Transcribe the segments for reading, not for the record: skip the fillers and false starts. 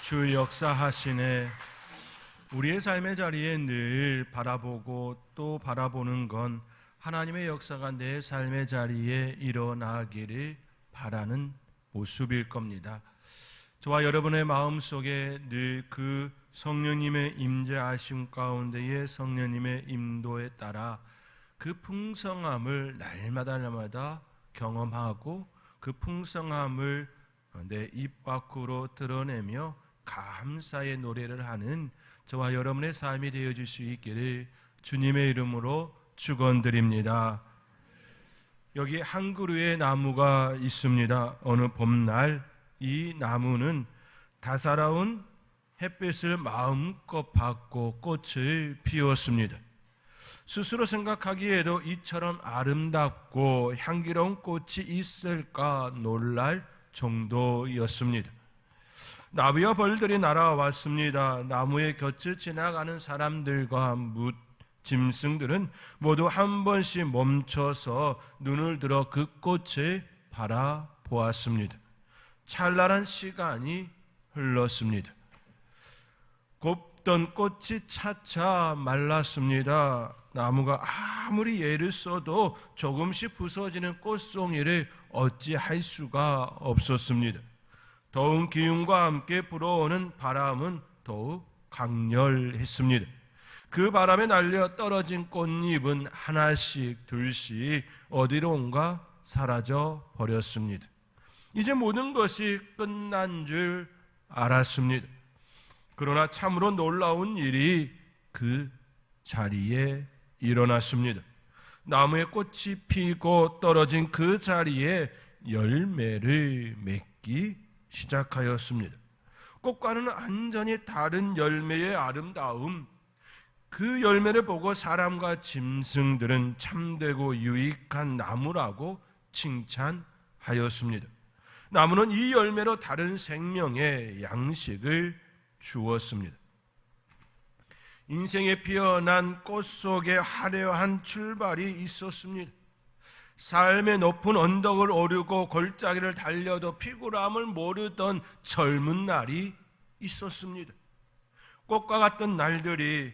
주 역사하시네. 우리의 삶의 자리에 늘 바라보고 또 바라보는 건 하나님의 역사가 내 삶의 자리에 일어나기를 바라는 모습일 겁니다. 저와 여러분의 마음속에 늘 그 성령님의 임재하심 가운데에 성령님의 인도에 따라 그 풍성함을 날마다 경험하고 그 풍성함을 내 입 밖으로 드러내며 감사의 노래를 하는 저와 여러분의 삶이 되어질 수 있기를 주님의 이름으로 축원드립니다. 여기 한 그루의 나무가 있습니다. 어느 봄날 이 나무는 다사라운 햇빛을 마음껏 받고 꽃을 피웠습니다. 스스로 생각하기에도 이처럼 아름답고 향기로운 꽃이 있을까 놀랄 정도였습니다. 나비와 벌들이 날아왔습니다. 나무의 곁을 지나가는 사람들과 짐승들은 모두 한 번씩 멈춰서 눈을 들어 그 꽃을 바라보았습니다. 찬란한 시간이 흘렀습니다. 곱던 꽃이 차차 말랐습니다. 나무가 아무리 애를 써도 조금씩 부서지는 꽃송이를 어찌할 수가 없었습니다. 더운 기운과 함께 불어오는 바람은 더욱 강렬했습니다. 그 바람에 날려 떨어진 꽃잎은 하나씩 둘씩 어디론가 사라져 버렸습니다. 이제 모든 것이 끝난 줄 알았습니다. 그러나 참으로 놀라운 일이 그 자리에 일어났습니다. 나무에 꽃이 피고 떨어진 그 자리에 열매를 맺기 시작하였습니다. 꽃과는 완전히 다른 열매의 아름다움, 그 열매를 보고 사람과 짐승들은 참되고 유익한 나무라고 칭찬하였습니다. 나무는 이 열매로 다른 생명의 양식을 주었습니다. 인생에 피어난 꽃 속에 화려한 출발이 있었습니다. 삶의 높은 언덕을 오르고 골짜기를 달려도 피곤함을 모르던 젊은 날이 있었습니다. 꽃과 같던 날들이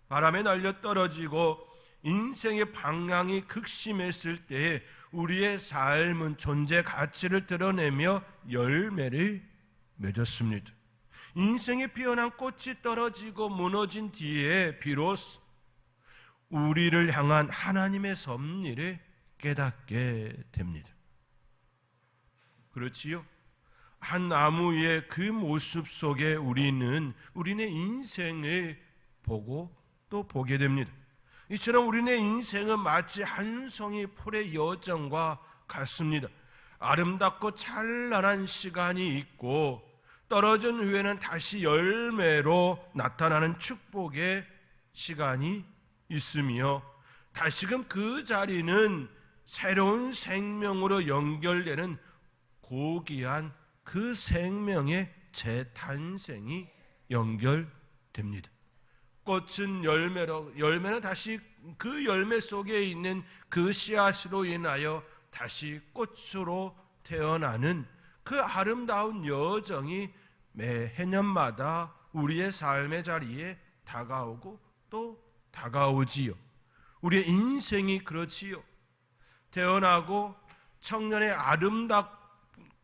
바람에 날려 떨어지고 인생의 방향이 극심했을 때에 우리의 삶은 존재 가치를 드러내며 열매를 맺었습니다. 인생에 피어난 꽃이 떨어지고 무너진 뒤에 비로소 우리를 향한 하나님의 섭리를 깨닫게 됩니다. 그렇지요? 한 나무의 그 모습 속에 우리는 우리네 인생을 보고 또 보게 됩니다. 이처럼 우리네 인생은 마치 한 송이 풀의 여정과 같습니다. 아름답고 찬란한 시간이 있고 떨어진 후에는 다시 열매로 나타나는 축복의 시간이 있으며 다시금 그 자리는 새로운 생명으로 연결되는 고귀한 그 생명의 재탄생이 연결됩니다. 꽃은 열매로, 열매는 다시 그 열매 속에 있는 그 씨앗으로 인하여 다시 꽃으로 태어나는 그 아름다운 여정이 매 해년마다 우리의 삶의 자리에 다가오고 또 다가오지요. 우리의 인생이 그렇지요. 태어나고 청년의 아름답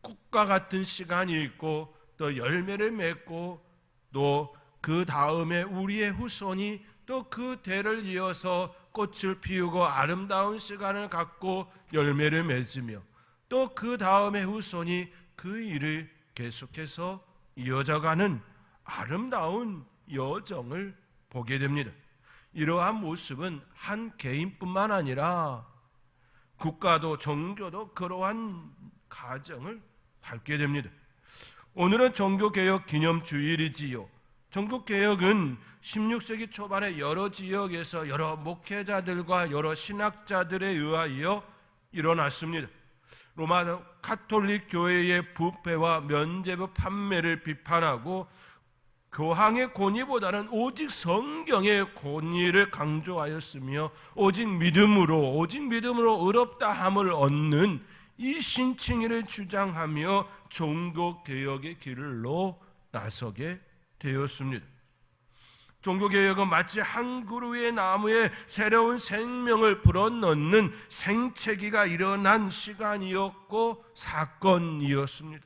꽃과 같은 시간이 있고 또 열매를 맺고 또 그 다음에 우리의 후손이 또 그 대를 이어서 꽃을 피우고 아름다운 시간을 갖고 열매를 맺으며 또 그 다음에 후손이 그 일을 계속해서 이어져가는 아름다운 여정을 보게 됩니다. 이러한 모습은 한 개인뿐만 아니라 국가도 종교도 그러한 가정을 밟게 됩니다. 오늘은 종교개혁 기념주일이지요. 종교개혁은 16세기 초반에 여러 지역에서 여러 목회자들과 여러 신학자들에 의하여 일어났습니다. 로마 카톨릭 교회의 부패와 면죄부 판매를 비판하고 교황의 권위보다는 오직 성경의 권위를 강조하였으며 오직 믿음으로 의롭다함을 얻는 이 신칭의를 주장하며 종교개혁의 길로 나서게 되었습니다. 종교개혁은 마치 한 그루의 나무에 새로운 생명을 불어넣는 생채기가 일어난 시간이었고 사건이었습니다.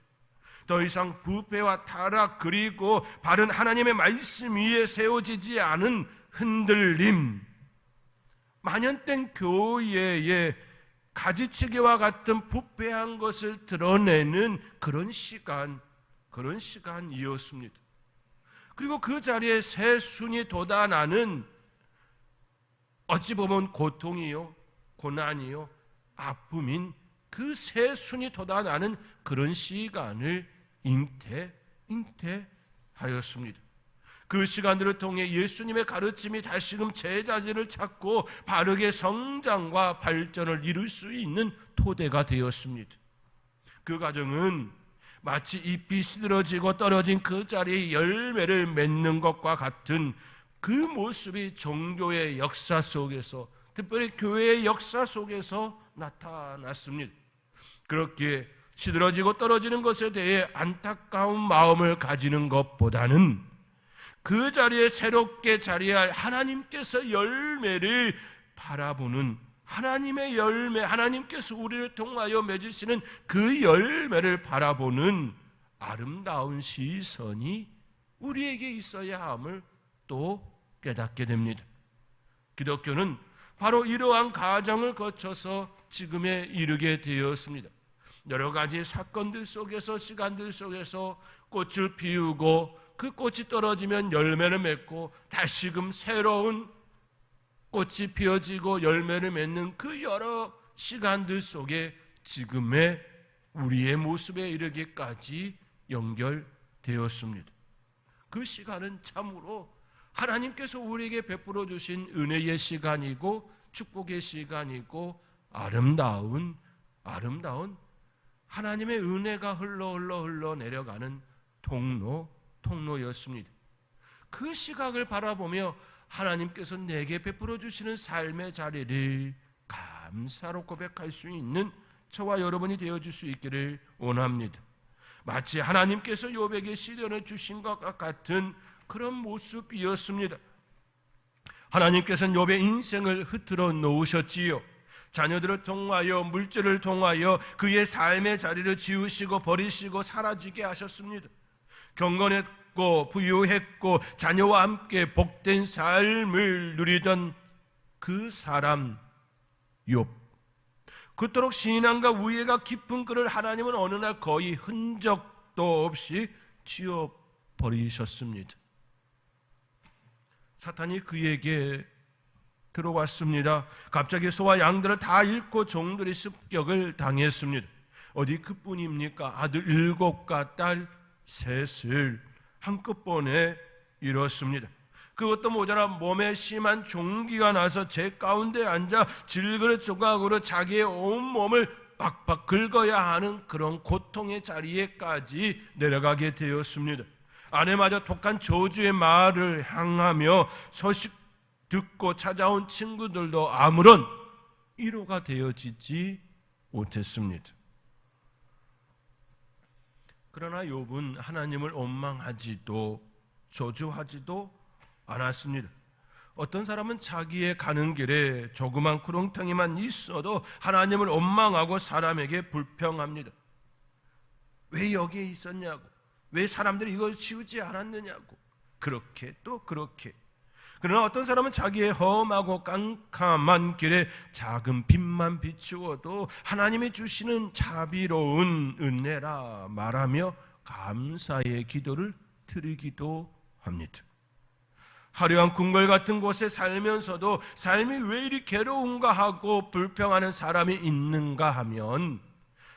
더 이상 부패와 타락 그리고 바른 하나님의 말씀 위에 세워지지 않은 흔들림, 만연된 교회의 가지치기와 같은 부패한 것을 드러내는 그런 시간이었습니다. 그리고 그 자리에 새 순이 돋아나는, 어찌 보면 고통이요, 고난이요, 아픔인 그 새 순이 돋아나는 그런 시간을 잉태하였습니다. 그 시간들을 통해 예수님의 가르침이 다시금 제자들을 찾고 바르게 성장과 발전을 이룰 수 있는 토대가 되었습니다. 그 과정은 마치 잎이 시들어지고 떨어진 그 자리에 열매를 맺는 것과 같은 그 모습이 종교의 역사 속에서, 특별히 교회의 역사 속에서 나타났습니다. 그렇게 시들어지고 떨어지는 것에 대해 안타까운 마음을 가지는 것보다는 그 자리에 새롭게 자리할 하나님께서 열매를 바라보는, 하나님의 열매, 하나님께서 우리를 통하여 맺으시는 그 열매를 바라보는 아름다운 시선이 우리에게 있어야 함을 또 깨닫게 됩니다. 기독교는 바로 이러한 과정을 거쳐서 지금에 이르게 되었습니다. 여러 가지 사건들 속에서, 시간들 속에서 꽃을 피우고 그 꽃이 떨어지면 열매를 맺고 다시금 새로운 꽃이 피어지고 열매를 맺는 그 여러 시간들 속에 지금의 우리의 모습에 이르기까지 연결되었습니다. 그 시간은 참으로 하나님께서 우리에게 베풀어 주신 은혜의 시간이고 축복의 시간이고 아름다운 하나님의 은혜가 흘러 내려가는 통로였습니다. 그 시각을 바라보며 하나님께서 내게 베풀어 주시는 삶의 자리를 감사로 고백할 수 있는 저와 여러분이 되어줄 수 있기를 원합니다. 마치 하나님께서 욥에게 시련을 주신 것과 같은 그런 모습이었습니다. 하나님께서는 욥의 인생을 흐트러 놓으셨지요. 자녀들을 통하여, 물질을 통하여 그의 삶의 자리를 지우시고 버리시고 사라지게 하셨습니다. 경건했고 부유했고 자녀와 함께 복된 삶을 누리던 그 사람 욥, 그토록 신앙과 우애가 깊은 그를 하나님은 어느 날 거의 흔적도 없이 지워버리셨습니다. 사탄이 그에게 들어왔습니다. 갑자기 소와 양들을 다 잃고 종들이 습격을 당했습니다. 어디 그뿐입니까? 아들 7과 딸 3을 한꺼번에 잃었습니다. 그것도 모자라 몸에 심한 종기가 나서 제 가운데 앉아 질그릇 조각으로 자기의 온몸을 빡빡 긁어야 하는 그런 고통의 자리에까지 내려가게 되었습니다. 아내마저 독한 저주의 말을 향하며 소식 듣고 찾아온 친구들도 아무런 위로가 되어지지 못했습니다. 그러나 욥은 하나님을 원망하지도 저주하지도 않았습니다. 어떤 사람은 자기의 가는 길에 조그만 구렁텅이만 있어도 하나님을 원망하고 사람에게 불평합니다. 왜 여기에 있었냐고, 왜 사람들이 이걸 치우지 않았느냐고, 그렇게 또 그렇게. 그러나 어떤 사람은 자기의 험하고 깜깜한 길에 작은 빛만 비추어도 하나님이 주시는 자비로운 은혜라 말하며 감사의 기도를 드리기도 합니다. 화려한 궁궐 같은 곳에 살면서도 삶이 왜 이리 괴로운가 하고 불평하는 사람이 있는가 하면,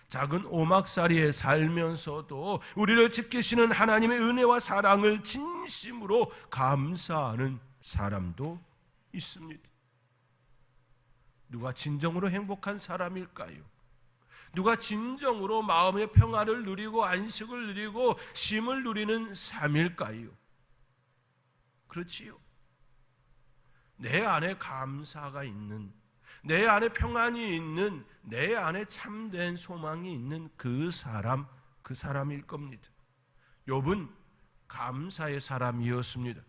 작은 오막살이에 살면서도 우리를 지키시는 하나님의 은혜와 사랑을 진심으로 감사하는 사람도 있습니다. 누가 진정으로 행복한 사람일까요? 누가 진정으로 마음의 평화를 누리고 안식을 누리고 쉼을 누리는 삶일까요? 그렇지요. 내 안에 감사가 있는, 내 안에 평안이 있는, 내 안에 참된 소망이 있는 그 사람일 겁니다. 욥은 감사의 사람이었습니다.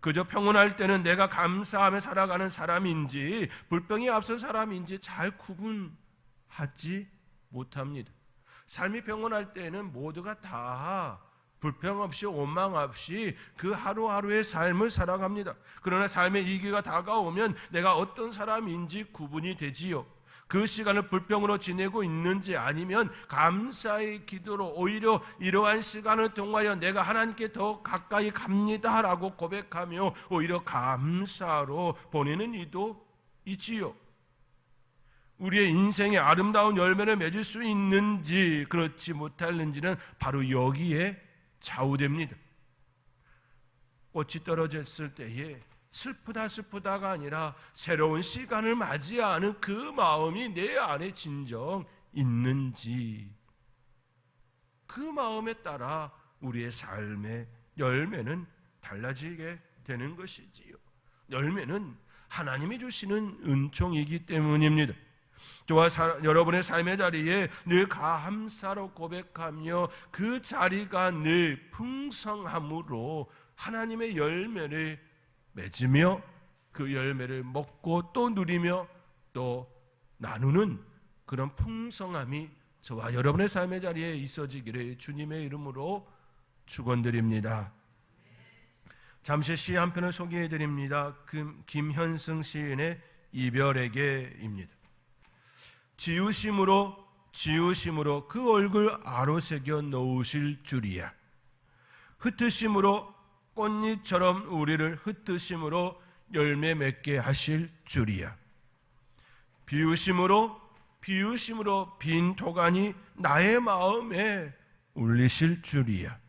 그저 평온할 때는 내가 감사하며 살아가는 사람인지 불평이 앞선 사람인지 잘 구분하지 못합니다. 삶이 평온할 때는 모두가 다 불평 없이 원망 없이 그 하루하루의 삶을 살아갑니다. 그러나 삶의 위기가 다가오면 내가 어떤 사람인지 구분이 되지요. 그 시간을 불평으로 지내고 있는지 아니면 감사의 기도로 오히려 이러한 시간을 통하여 내가 하나님께 더 가까이 갑니다라고 고백하며 오히려 감사로 보내는 이도 있지요. 우리의 인생에 아름다운 열매를 맺을 수 있는지 그렇지 못할는지는 바로 여기에 좌우됩니다. 꽃이 떨어졌을 때에 슬프다가 아니라 새로운 시간을 맞이하는 그 마음이 내 안에 진정 있는지, 그 마음에 따라 우리의 삶의 열매는 달라지게 되는 것이지요. 열매는 하나님이 주시는 은총이기 때문입니다. 저와 여러분의 삶의 자리에 늘 감사로 고백하며 그 자리가 늘 풍성함으로 하나님의 열매를 맺으며 그 열매를 먹고 또 누리며 또 나누는 그런 풍성함이 저와 여러분의 삶의 자리에 있어지기를 주님의 이름으로 축원드립니다. 잠시 시 한 편을 소개해드립니다. 김현승 시인의 이별에게입니다. 지우심으로 그 얼굴 아로새겨 놓으실 줄이야. 흩으심으로 꽃잎처럼 우리를 흩으심으로 열매 맺게 하실 줄이야. 비우심으로 빈 토간이 나의 마음에 울리실 줄이야.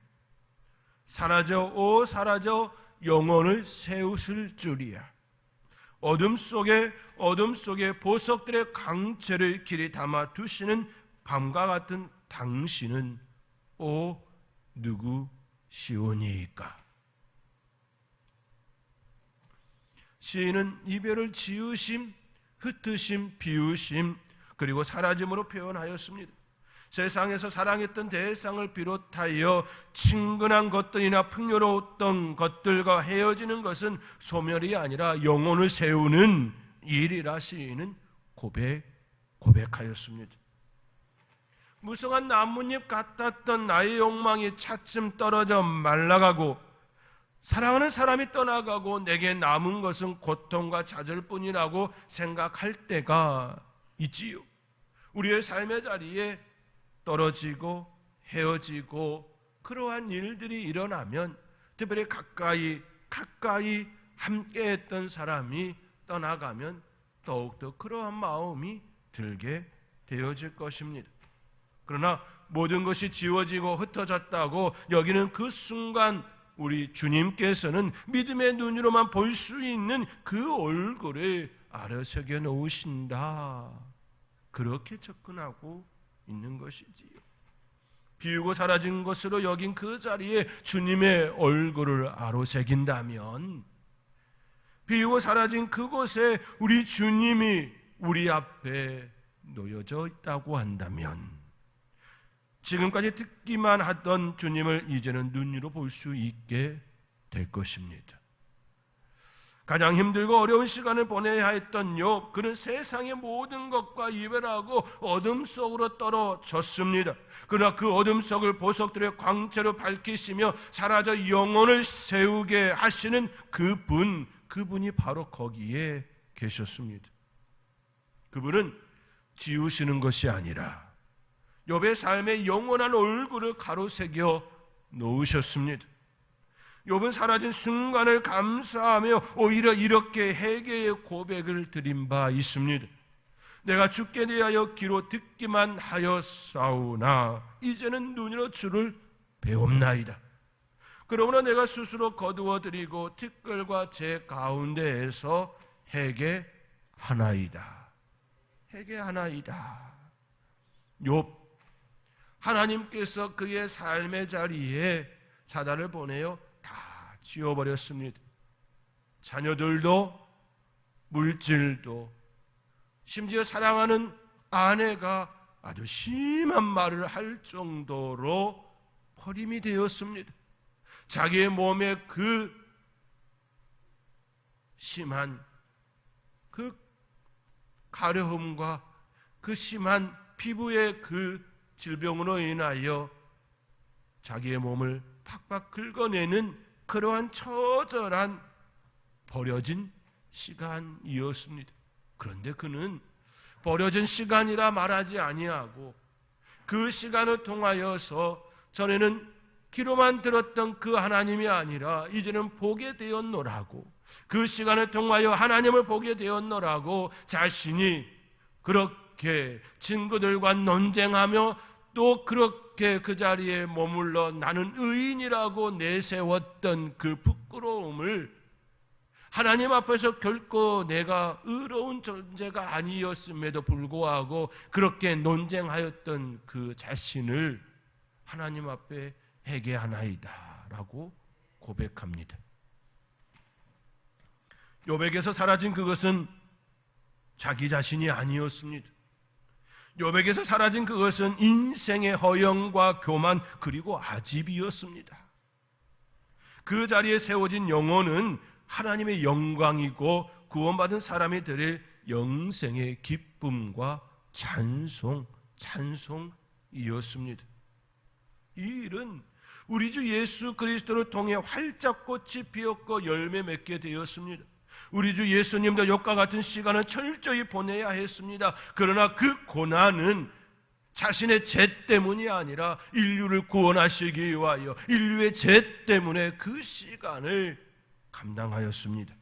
사라져 영혼을 세우실 줄이야. 어둠 속에 보석들의 강체를 길이 담아 두시는 밤과 같은 당신은 누구시오니까. 시인은 이별을 지우심, 흩으심, 비우심, 그리고 사라짐으로 표현하였습니다. 세상에서 사랑했던 대상을 비롯하여 친근한 것들이나 풍요로웠던 것들과 헤어지는 것은 소멸이 아니라 영혼을 세우는 일이라 시인은 고백하였습니다. 무성한 나뭇잎 같았던 나의 욕망이 차츰 떨어져 말라가고 사랑하는 사람이 떠나가고 내게 남은 것은 고통과 좌절뿐이라고 생각할 때가 있지요. 우리의 삶의 자리에 떨어지고 헤어지고 그러한 일들이 일어나면 특별히 가까이 함께했던 사람이 떠나가면 더욱더 그러한 마음이 들게 되어질 것입니다. 그러나 모든 것이 지워지고 흩어졌다고 여기는 그 순간 우리 주님께서는 믿음의 눈으로만 볼 수 있는 그 얼굴을 아로새겨 놓으신다. 그렇게 접근하고 있는 것이지요. 비우고 사라진 것으로 여긴 그 자리에 주님의 얼굴을 아로새긴다면, 비우고 사라진 그곳에 우리 주님이 우리 앞에 놓여져 있다고 한다면 지금까지 듣기만 하던 주님을 이제는 눈으로 볼 수 있게 될 것입니다. 가장 힘들고 어려운 시간을 보내야 했던 욥, 그는 세상의 모든 것과 이별하고 어둠 속으로 떨어졌습니다. 그러나 그 어둠 속을 보석들의 광채로 밝히시며 사라져 영혼을 세우게 하시는 그분이 바로 거기에 계셨습니다. 그분은 지우시는 것이 아니라 욥의 삶의 영원한 얼굴을 가로새겨 놓으셨습니다. 욥은 사라진 순간을 감사하며 오히려 이렇게 회개의 고백을 드린 바 있습니다. 내가 주께 대하여 귀로 듣기만 하였사오나 이제는 눈으로 주를 배웁나이다. 그러므로 내가 스스로 거두어드리고 티끌과 제 가운데에서 회개하나이다. 욥, 하나님께서 그의 삶의 자리에 사단을 보내어 다 지워버렸습니다. 자녀들도 물질도 심지어 사랑하는 아내가 아주 심한 말을 할 정도로 버림이 되었습니다. 자기의 몸에 그 심한 그 가려움과 그 심한 피부의 그 질병으로 인하여 자기의 몸을 팍팍 긁어내는 그러한 처절한 버려진 시간이었습니다. 그런데 그는 버려진 시간이라 말하지 아니하고 그 시간을 통하여서 전에는 귀로만 들었던 그 하나님이 아니라 이제는 보게 되었노라고, 그 시간을 통하여 하나님을 보게 되었노라고 자신이 그렇게 친구들과 논쟁하며 또 그렇게 그 자리에 머물러 나는 의인이라고 내세웠던 그 부끄러움을 하나님 앞에서 결코 내가 의로운 존재가 아니었음에도 불구하고 그렇게 논쟁하였던 그 자신을 하나님 앞에 회개하나이다 라고 고백합니다. 욥에게서 사라진 그것은 자기 자신이 아니었습니다. 욥에게서 사라진 그것은 인생의 허영과 교만 그리고 아집이었습니다. 그 자리에 세워진 영혼은 하나님의 영광이고 구원받은 사람이 드릴 영생의 기쁨과 찬송이었습니다. 이 일은 우리 주 예수 그리스도를 통해 활짝 꽃이 피었고 열매 맺게 되었습니다. 우리 주 예수님도 욥과 같은 시간을 철저히 보내야 했습니다. 그러나 그 고난은 자신의 죄 때문이 아니라 인류를 구원하시기 위하여 인류의 죄 때문에 그 시간을 감당하였습니다.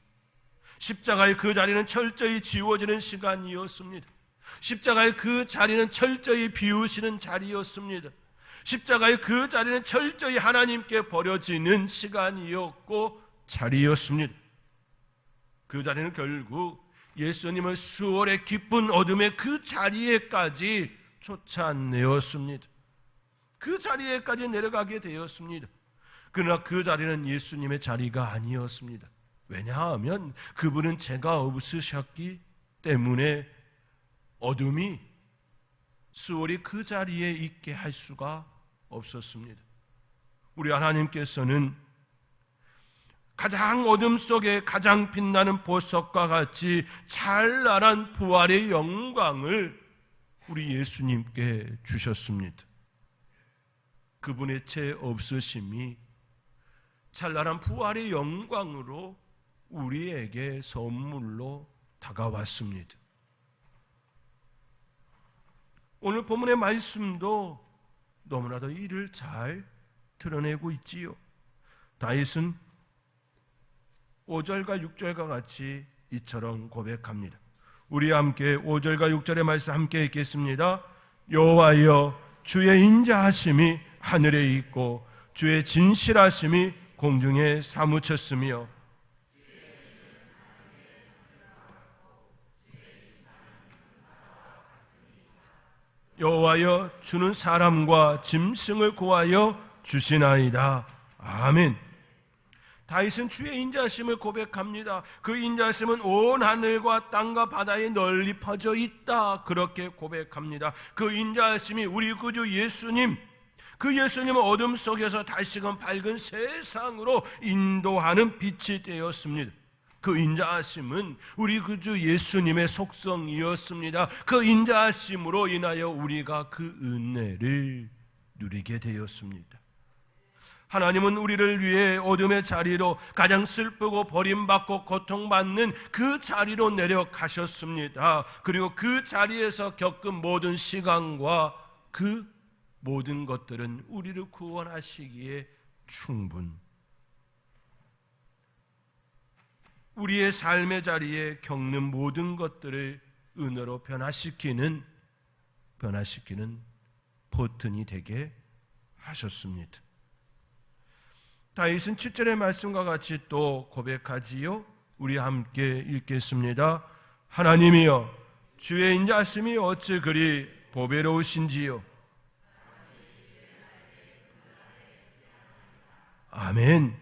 십자가의 그 자리는 철저히 지워지는 시간이었습니다. 십자가의 그 자리는 철저히 비우시는 자리였습니다. 십자가의 그 자리는 철저히 하나님께 버려지는 시간이었고 자리였습니다. 그 자리는 결국 예수님을 수월의 깊은 어둠의 그 자리에까지 쫓아내었습니다. 그 자리에까지 내려가게 되었습니다. 그러나 그 자리는 예수님의 자리가 아니었습니다. 왜냐하면 그분은 죄가 없으셨기 때문에 어둠이 수월히 그 자리에 있게 할 수가 없었습니다. 우리 하나님께서는 가장 어둠 속에 가장 빛나는 보석과 같이 찬란한 부활의 영광을 우리 예수님께 주셨습니다. 그분의 죄 없으심이 찬란한 부활의 영광으로 우리에게 선물로 다가왔습니다. 오늘 본문의 말씀도 너무나도 이를 잘 드러내고 있지요. 다윗은 5절과 6절과 같이 이처럼 고백합니다. 우리 함께 5절과 6절의 말씀 함께 읽겠습니다. 여호와여, 주의 인자하심이 하늘에 있고 주의 진실하심이 공중에 사무쳤으며 여호와여, 주는 사람과 짐승을 구하여 주시나이다. 아멘. 다윗은 주의 인자하심을 고백합니다. 그 인자하심은 온 하늘과 땅과 바다에 널리 퍼져 있다. 그렇게 고백합니다. 그 인자하심이 우리 구주 예수님, 그 예수님은 어둠 속에서 다시금 밝은 세상으로 인도하는 빛이 되었습니다. 그 인자하심은 우리 구주 예수님의 속성이었습니다. 그 인자하심으로 인하여 우리가 그 은혜를 누리게 되었습니다. 하나님은 우리를 위해 어둠의 자리로, 가장 슬프고 버림받고 고통받는 그 자리로 내려가셨습니다. 그리고 그 자리에서 겪은 모든 시간과 그 모든 것들은 우리를 구원하시기에 우리의 삶의 자리에 겪는 모든 것들을 은혜로 변화시키는 버튼이 되게 하셨습니다. 다윗은 7절의 말씀과 같이 또 고백하지요. 우리 함께 읽겠습니다. 하나님이여, 주의 인자하심이 어찌 그리 보배로우신지요. 아멘.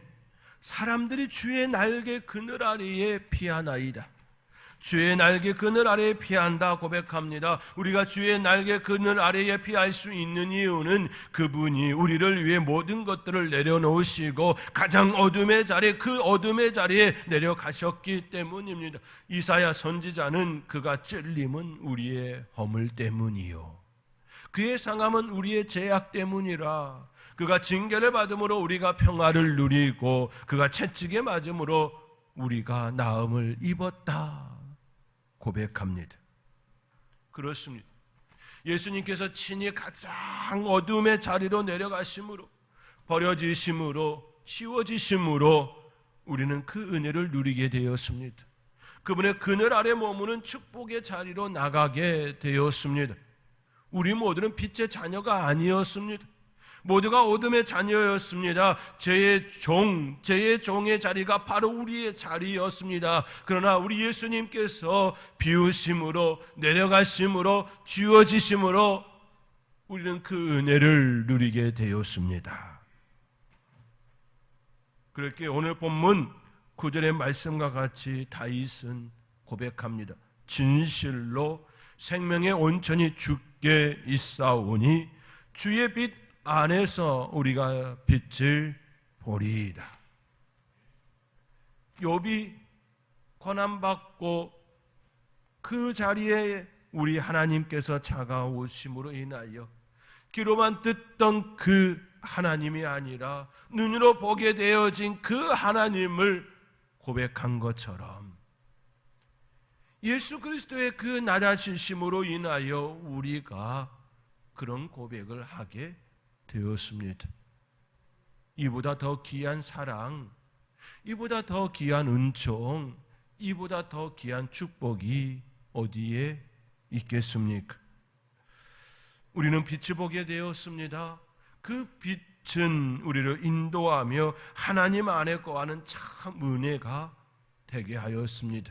사람들이 주의 날개 그늘 아래에 피하나이다. 주의 날개 그늘 아래에 피한다 고백합니다. 우리가 주의 날개 그늘 아래에 피할 수 있는 이유는 그분이 우리를 위해 모든 것들을 내려놓으시고 가장 어둠의 자리에, 그 어둠의 자리에 내려가셨기 때문입니다. 이사야 선지자는 그가 찔림은 우리의 허물 때문이요, 그의 상함은 우리의 죄악 때문이라, 그가 징계를 받음으로 우리가 평화를 누리고 그가 채찍에 맞음으로 우리가 나음을 입었다 고백합니다. 그렇습니다. 예수님께서 친히 가장 어둠의 자리로 내려가심으로, 버려지심으로, 치워지심으로 우리는 그 은혜를 누리게 되었습니다. 그분의 그늘 아래 머무는 축복의 자리로 나가게 되었습니다. 우리 모두는 빛의 자녀가 아니었습니다. 모두가 어둠의 자녀였습니다. 죄의 종의 자리가 바로 우리의 자리였습니다. 그러나 우리 예수님께서 비우심으로, 내려가심으로, 지워지심으로 우리는 그 은혜를 누리게 되었습니다. 그렇게 오늘 본문 9절의 말씀과 같이 다윗은 고백합니다. 진실로 생명의 온천이 주께 있사오니 주의 빛 안에서 우리가 빛을 보리이다. 욥이 고난받고 그 자리에 우리 하나님께서 차가우심으로 인하여 귀로만 듣던 그 하나님이 아니라 눈으로 보게 되어진 그 하나님을 고백한 것처럼 예수 그리스도의 그 낮아지심으로 인하여 우리가 그런 고백을 하게 되었습니다. 이보다 더 귀한 사랑, 이보다 더 귀한 은총, 이보다 더 귀한 축복이 어디에 있겠습니까? 우리는 빛을 보게 되었습니다. 그 빛은 우리를 인도하며 하나님 안에 거하는 참 은혜가 되게 하였습니다.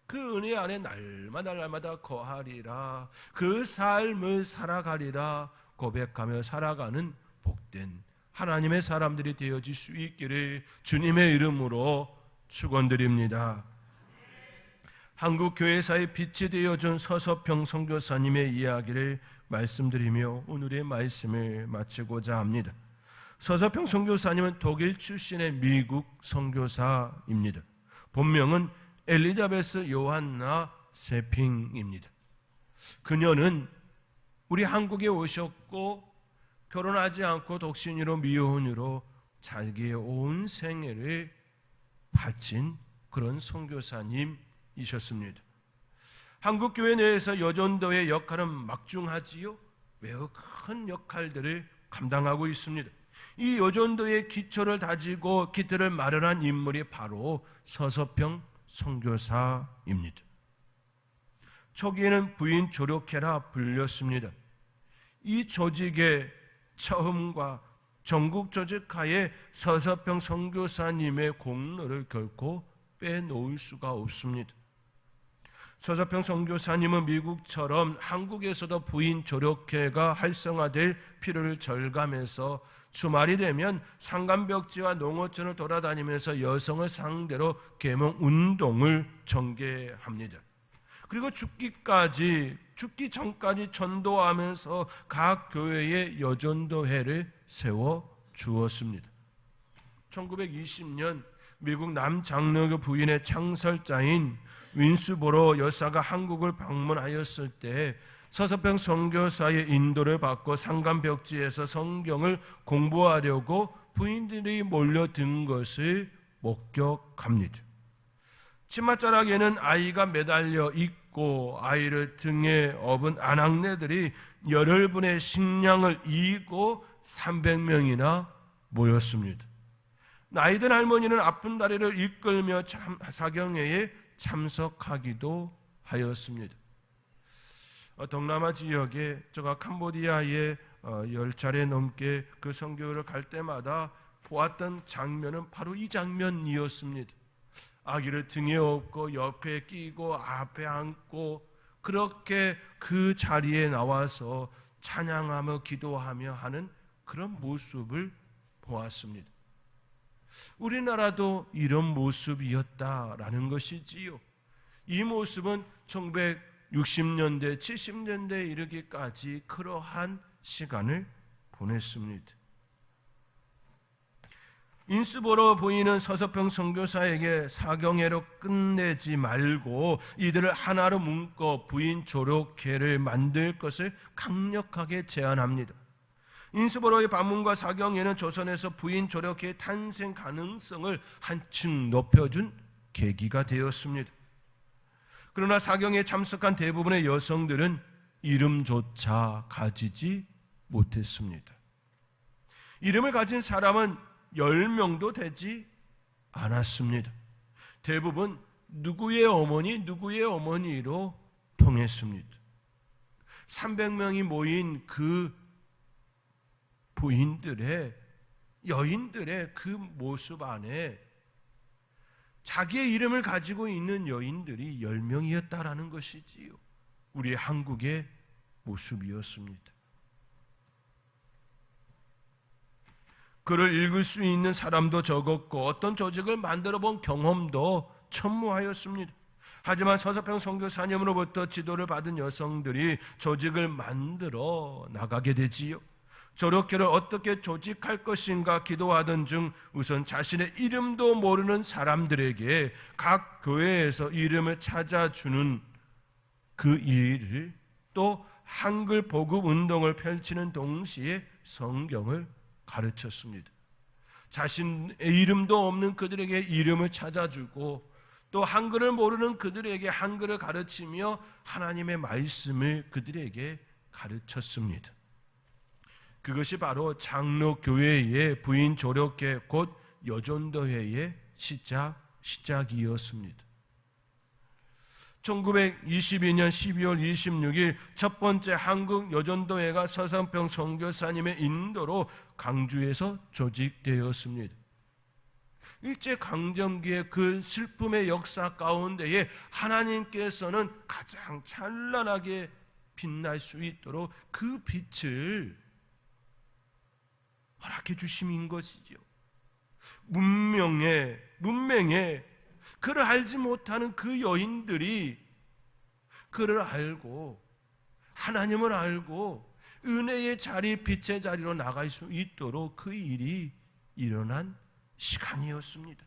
그 은혜 안에 날마다 거하리라, 그 삶을 살아가리라 고백하며 살아가는 복된 하나님의 사람들이 되어질 수 있기를 주님의 이름으로 축원드립니다. 한국교회사의 빛이 되어준 서서평 선교사님의 이야기를 말씀드리며 오늘의 말씀을 마치고자 합니다. 서서평 선교사님은 독일 출신의 미국 선교사입니다. 본명은 엘리자베스 요한나 세핑입니다. 그녀는 우리 한국에 오셨고 결혼하지 않고 독신으로 미혼으로 자기의 온 생애를 바친 그런 선교사님이셨습니다. 한국교회 내에서 여전도의 역할은 막중하지요, 매우 큰 역할들을 감당하고 있습니다. 이 여전도의 기초를 다지고 기틀을 마련한 인물이 바로 서서평 선교사입니다. 초기에는 부인 조력회라 불렸습니다. 이 조직의 처음과 전국 조직하에 서서평 선교사님의 공로를 결코 빼놓을 수가 없습니다. 서서평 선교사님은 미국처럼 한국에서도 부인 조력회가 활성화될 필요를 절감해서 주말이 되면 상간벽지와 농어촌을 돌아다니면서 여성을 상대로 계몽 운동을 전개합니다. 그리고 죽기 전까지 전도하면서 각 교회에 여전도회를 세워 주었습니다. 1920년 미국 남장로교 부인의 창설자인 윈스보로 여사가 한국을 방문하였을 때 서서평 선교사의 인도를 받고 상간벽지에서 성경을 공부하려고 부인들이 몰려든 것을 목격합니다. 치맛자락에는 아이가 매달려 있고 아이를 등에 업은 아낙네들이 열흘분의 식량을 이고 300명이나 모였습니다. 나이든 할머니는 아픈 다리를 이끌며 사경회에 참석하기도 하였습니다. 동남아 지역에 제가 캄보디아에 10차례 넘게 그 선교를 갈 때마다 보았던 장면은 바로 이 장면이었습니다. 아기를 등에 업고 옆에 끼고 앞에 안고 그렇게 그 자리에 나와서 찬양하며 기도하며 하는 그런 모습을 보았습니다. 우리나라도 이런 모습이었다라는 것이지요. 이 모습은 1960년대, 70년대에 이르기까지 그러한 시간을 보냈습니다. 인수보로 부인은 서서평 선교사에게 사경회로 끝내지 말고 이들을 하나로 묶어 부인 조력회를 만들 것을 강력하게 제안합니다. 인수보로의 반문과 사경회는 조선에서 부인 조력회의 탄생 가능성을 한층 높여준 계기가 되었습니다. 그러나 사경회에 참석한 대부분의 여성들은 이름조차 가지지 못했습니다. 이름을 가진 사람은 10명도 되지 않았습니다. 대부분 누구의 어머니로 통했습니다. 300명이 모인 그 부인들의, 여인들의 그 모습 안에 자기의 이름을 가지고 있는 여인들이 10명이었다라는 것이지요. 우리 한국의 모습이었습니다. 글을 읽을 수 있는 사람도 적었고 어떤 조직을 만들어 본 경험도 천무하였습니다. 하지만 서서평 선교사님으로부터 지도를 받은 여성들이 조직을 만들어 나가게 되지요. 조력회를 어떻게 조직할 것인가 기도하던 중 우선 자신의 이름도 모르는 사람들에게 각 교회에서 이름을 찾아주는 그 일을, 또 한글 보급 운동을 펼치는 동시에 성경을 가르쳤습니다. 자신의 이름도 없는 그들에게 이름을 찾아주고 또 한글을 모르는 그들에게 한글을 가르치며 하나님의 말씀을 그들에게 가르쳤습니다. 그것이 바로 장로교회의 부인 조력회 곧 여전도회의 시작이었습니다. 1922년 12월 26일 첫 번째 한국 여전도회가 서서평 선교사님의 인도로 강주에서 조직되었습니다. 일제강점기의 그 슬픔의 역사 가운데에 하나님께서는 가장 찬란하게 빛날 수 있도록 그 빛을 허락해 주심인 것이죠. 문명에 그를 알지 못하는 그 여인들이 그를 알고 하나님을 알고 은혜의 자리, 빛의 자리로 나갈 수 있도록 그 일이 일어난 시간이었습니다.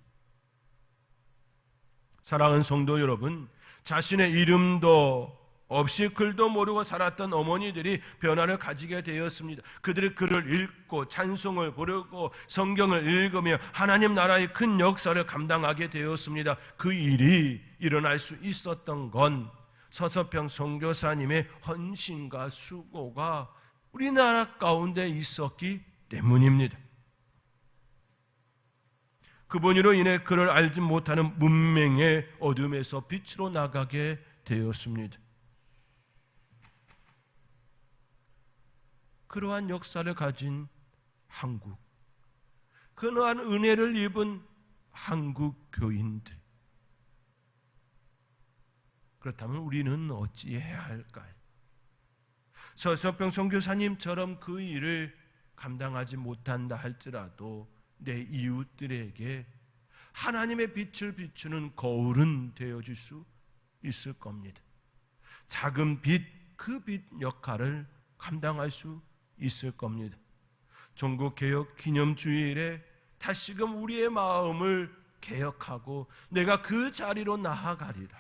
사랑하는 성도 여러분, 자신의 이름도 없이 글도 모르고 살았던 어머니들이 변화를 가지게 되었습니다. 그들이 글을 읽고 찬송을 부르고 성경을 읽으며 하나님 나라의 큰 역사를 감당하게 되었습니다. 그 일이 일어날 수 있었던 건 서서평 선교사님의 헌신과 수고가 우리나라 가운데 있었기 때문입니다. 그분으로 인해 그를 알지 못하는 문명의 어둠에서 빛으로 나가게 되었습니다. 그러한 역사를 가진 한국, 그러한 은혜를 입은 한국 교인들, 그렇다면 우리는 어찌해야 할까요? 서서평 선교사님처럼 그 일을 감당하지 못한다 할지라도 내 이웃들에게 하나님의 빛을 비추는 거울은 되어줄 수 있을 겁니다. 작은 빛, 그 빛 역할을 감당할 수 있을 겁니다. 종국개혁 기념주일에 다시금 우리의 마음을 개혁하고 내가 그 자리로 나아가리라,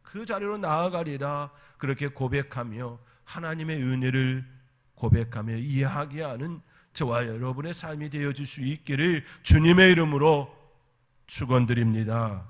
그 자리로 나아가리라 그렇게 고백하며 하나님의 은혜를 고백하며 이야기하는 저와 여러분의 삶이 되어질 수 있기를 주님의 이름으로 축원드립니다.